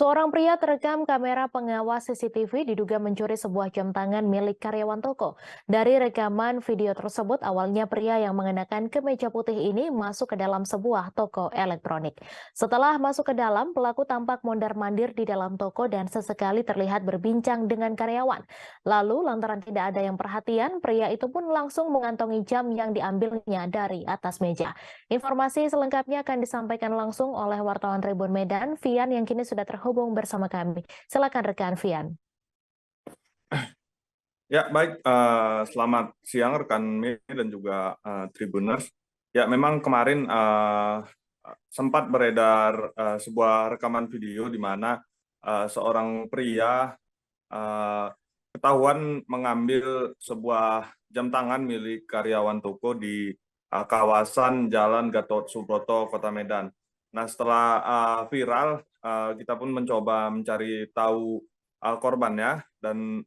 Seorang pria terekam kamera pengawas CCTV diduga mencuri sebuah jam tangan milik karyawan toko. Dari rekaman video tersebut, awalnya pria yang mengenakan kemeja putih ini masuk ke dalam sebuah toko elektronik. Setelah masuk ke dalam, pelaku tampak mondar-mandir di dalam toko dan sesekali terlihat berbincang dengan karyawan. Lalu, lantaran tidak ada yang perhatian, pria itu pun langsung mengantongi jam yang diambilnya dari atas meja. Informasi selengkapnya akan disampaikan langsung oleh wartawan Tribun Medan, Vian yang kini sudah terhubung bersama kami. Silakan rekan Vian. Ya, baik. Selamat siang rekan Me dan juga Tribuners. Ya, memang kemarin sempat beredar sebuah rekaman video di mana seorang pria eh, ketahuan mengambil sebuah jam tangan milik karyawan toko di kawasan Jalan Gatot Subroto, Kota Medan. Nah, setelah viral, kita pun mencoba mencari tahu korbannya dan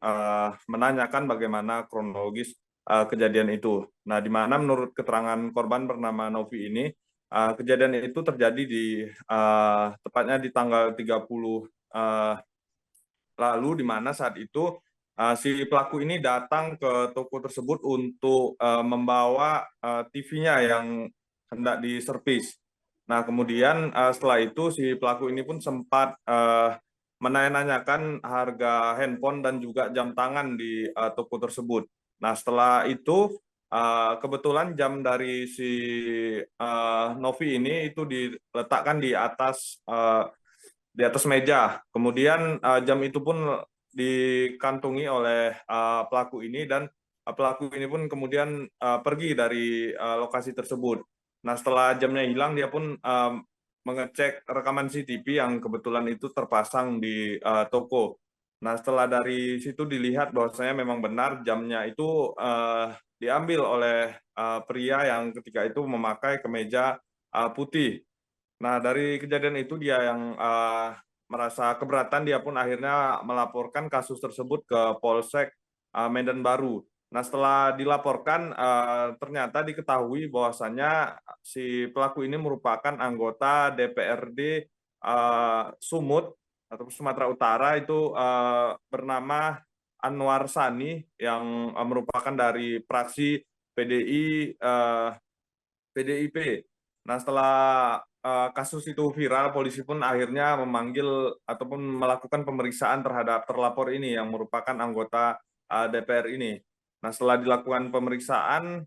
menanyakan bagaimana kronologis kejadian itu. Nah, di mana menurut keterangan korban bernama Novi ini, kejadian itu terjadi di tepatnya di tanggal 30 lalu, di mana saat itu si pelaku ini datang ke toko tersebut untuk membawa TV-nya yang hendak diservis. Nah, kemudian setelah itu si pelaku ini pun sempat menanyakan harga handphone dan juga jam tangan di toko tersebut. Nah, setelah itu kebetulan jam dari si Novi ini itu diletakkan di atas meja. Kemudian jam itu pun dikantongi oleh pelaku ini dan pelaku ini pun kemudian pergi dari lokasi tersebut. Nah, setelah jamnya hilang, dia pun mengecek rekaman CCTV yang kebetulan itu terpasang di toko. Nah, setelah dari situ dilihat bahwasanya memang benar jamnya itu diambil oleh pria yang ketika itu memakai kemeja putih. Nah, dari kejadian itu dia yang merasa keberatan, dia pun akhirnya melaporkan kasus tersebut ke Polsek Medan Baru. Nah, setelah dilaporkan, ternyata diketahui bahwasannya si pelaku ini merupakan anggota DPRD Sumut atau Sumatera Utara, itu bernama Anwar Sani yang merupakan dari fraksi PDIP. Nah, setelah kasus itu viral, polisi pun akhirnya memanggil ataupun melakukan pemeriksaan terhadap terlapor ini yang merupakan anggota DPR ini. Nah, setelah dilakukan pemeriksaan,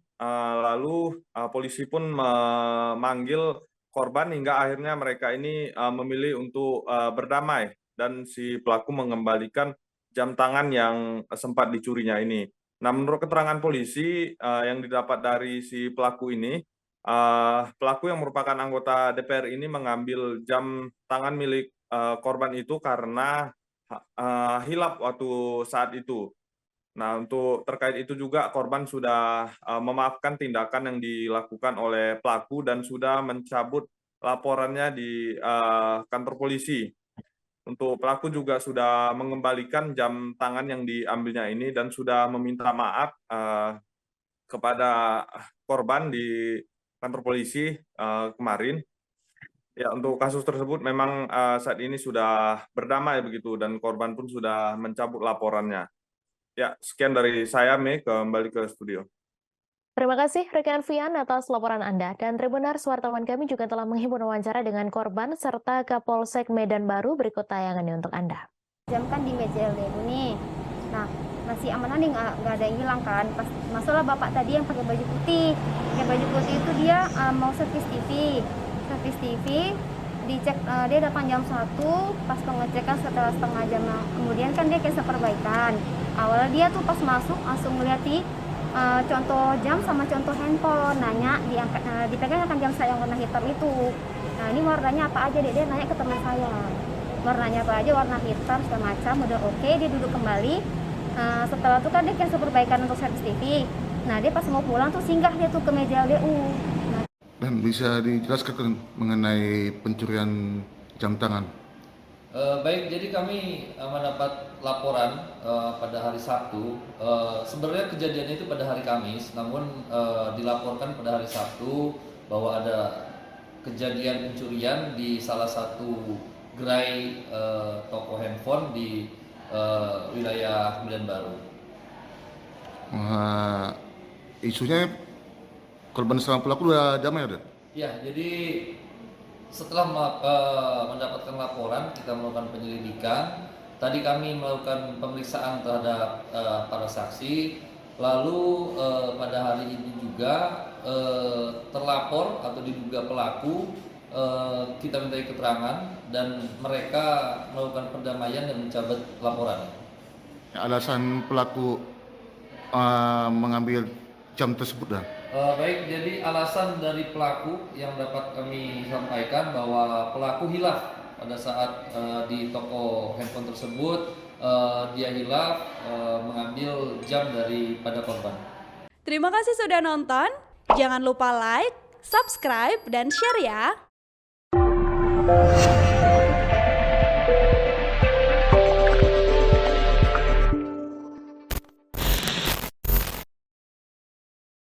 lalu polisi pun memanggil korban hingga akhirnya mereka ini memilih untuk berdamai dan si pelaku mengembalikan jam tangan yang sempat dicurinya ini. Nah, menurut keterangan polisi yang didapat dari si pelaku ini, pelaku yang merupakan anggota DPR ini mengambil jam tangan milik korban itu karena hilap waktu saat itu. Nah, untuk terkait itu juga korban sudah memaafkan tindakan yang dilakukan oleh pelaku dan sudah mencabut laporannya di kantor polisi. Untuk pelaku juga sudah mengembalikan jam tangan yang diambilnya ini dan sudah meminta maaf kepada korban di kantor polisi kemarin. Ya, untuk kasus tersebut memang saat ini sudah berdamai begitu dan korban pun sudah mencabut laporannya. Ya, sekian dari saya, Mei, kembali ke studio. Terima kasih rekan Vian atas laporan Anda. Dan Tribuners, wartawan kami juga telah menghimpun wawancara dengan korban serta Kapolsek Medan Baru. Berikut tayangannya untuk Anda. Jam kan di meja LDU nih. Nah, masih aman nih, nggak ada yang hilang kan. Pas masuklah bapak tadi yang pakai baju putih. Pakai baju putih itu dia mau servis TV. Servis TV, dicek, dia datang jam 1, pas pengecekan setelah setengah jam kemudian kan dia kayak perbaikan. Awalnya dia tuh pas masuk langsung melihat contoh jam sama contoh handphone, nanya diangkat, dipegang akan jam saya yang warna hitam itu. Nah, ini warnanya apa aja, dia nanya ke teman saya. Warnanya apa aja, warna hitam segala macam, udah oke, dia duduk kembali. Setelah itu kan dia cancel perbaikan untuk servis TV. Nah, dia pas mau pulang tuh singgah dia tuh ke meja LDU. Dan bisa dijelaskan mengenai pencurian jam tangan? Baik, jadi kami mendapat laporan pada hari Sabtu. Sebenarnya kejadian itu pada hari Kamis, namun dilaporkan pada hari Sabtu bahwa ada kejadian pencurian di salah satu gerai toko handphone di wilayah Medan Baru. Isunya korban sama pelaku udah damai ada? Ya, jadi setelah mendapatkan laporan, kita melakukan penyelidikan. Tadi kami melakukan pemeriksaan terhadap para saksi. Lalu pada hari ini juga terlapor atau diduga pelaku kita mintai keterangan dan mereka melakukan perdamaian dan mencabut laporan. Alasan pelaku mengambil jam tersebut dah? Baik, jadi alasan dari pelaku yang dapat kami sampaikan bahwa pelaku hilaf pada saat di toko handphone tersebut. Dia hilaf mengambil jam daripada korban. Terima kasih sudah nonton. Jangan lupa like, subscribe, dan share ya.